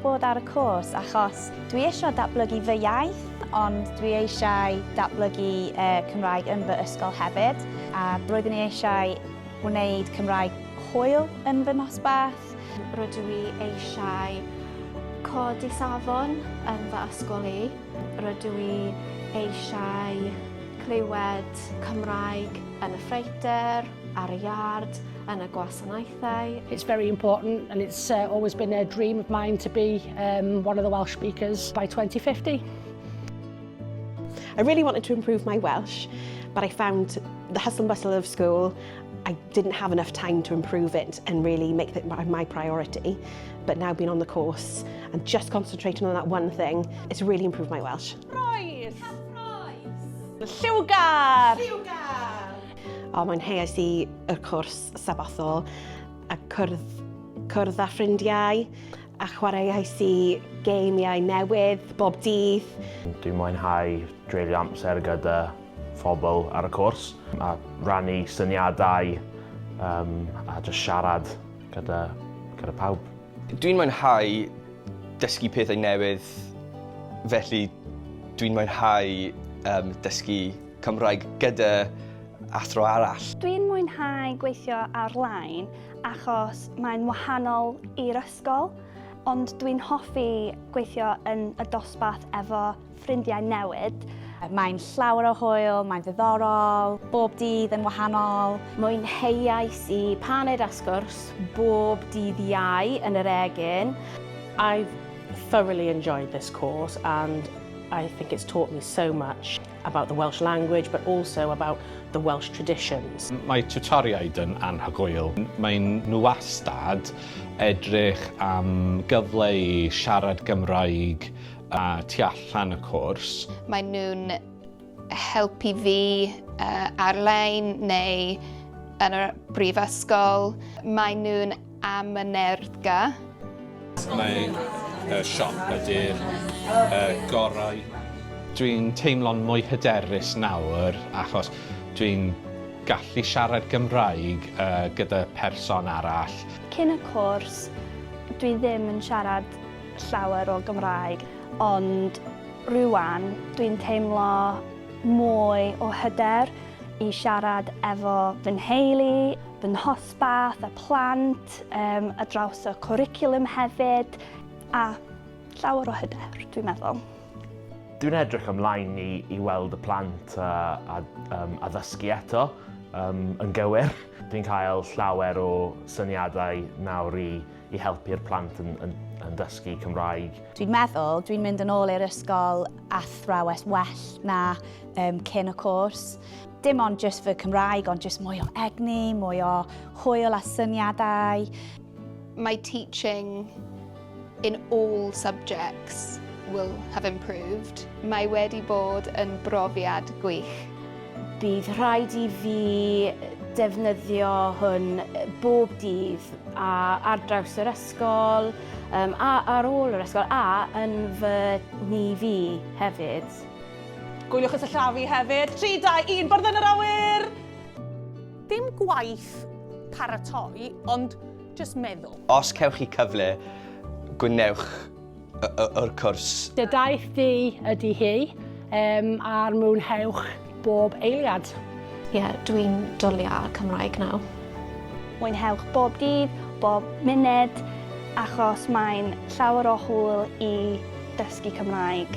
bod ar y cwrs achos dwi eisiau datblygu fy iaith, ond dwi eisiau datblygu Cymraeg yn fy ysgol hefyd. A roeddwn i eisiau wneud Cymraeg hwyl yn fy nosbarth. Rydw i eisiau codi safon yn fy ysgol i. Rydw i eisiau clywed Cymraeg yn y ffreitr, ar y iard, yn y gwasanaethau. It's very important and it's always been a dream of mine to be one of the Welsh speakers by 2050. I really wanted to improve my Welsh, but I found the hustle and bustle of school, I didn't have enough time to improve it and really make it my priority. But now being on the course and just concentrating on that one thing, it's really improved my Welsh. Roes! Lliwgar! O, mae'n heias i y cwrs sabothol a cwrdd â ffrindiau a chwaraeais i geimiau newydd bob dydd. Dwi'n mwynhau dreulio amser gyda phobl ar y cwrs a rannu syniadau a just siarad gyda pawb. Dwi'n mwynhau dysgu pethau newydd, felly dwi'n mwynhau dysgu Cymraeg gyda athro arall. Dwi'n mwynhau gweithio ar-line achos mae'n wahanol i'r ysgol, ond dwi'n hoffi gweithio yn y dosbarth efo ffrindiau newydd. Mae'n llawer o hwyl, mae'n ddiddorol, bob dydd yn wahanol. Mwynheuais i paned a sgwrs bob dydd Iau yn yr egin. I've thoroughly enjoyed this course and I think it's taught me so much about the Welsh language but also about the Welsh traditions. Mae tiwtoriaid yn anhygoel. Mae'n nhw wastad edrych am gyfle i siarad Gymraeg a tu allan y cwrs. Mae nhw'n helpu fi ar-lein neu yn y brifysgol. Mae nhw'n amyneddgar. Mae siop ydy'r gorau. Dwi'n teimlo'n mwy hyderus nawr achos dwi'n gallu siarad Gymraeg gyda person arall. Cyn y cwrs, dwi ddim yn siarad llawer o Gymraeg, ond rŵan dwi'n teimlo mwy o hyder i siarad efo fy nheulu, fy nhosbarth, y plant, ar draws y cwricwlwm hefyd, a llawer o hyder, dwi'n meddwl. Dwi'n edrych ymlaen i weld y plant a ddysgu eto yn gywir. Dwi'n cael llawer o syniadau nawr i helpu'r plant yn dysgu Cymraeg. Dwi'n meddwl dwi'n mynd yn ôl i'r ysgol athrawes well na cyn y cwrs. Dim ond jyst fy Cymraeg, ond jyst mwy o egni, mwy o hwyl a syniadau. My teaching in all subjects will have improved. Mae wedi bod yn brofiad gwych. Bydd rhaid i fi defnyddio hwn bob dydd ar draws yr ysgol, a ar ôl yr ysgol, a yn fy ni fi hefyd. Gwyliwch y sillafu hefyd. 3, 2, 1, byrdd yn yr awyr! Dim gwaith paratoi, ond jyst meddwl. Os cewch chi cyfle, gwnewch yr cwrs. Dy daith di ydy hi a'r mwynhewch bob eiliad. Dwi'n dwlu ar Cymraeg nawr. Mwynhewch bob dydd, bob munud, achos mae'n llawer o hwyl i dysgu Cymraeg.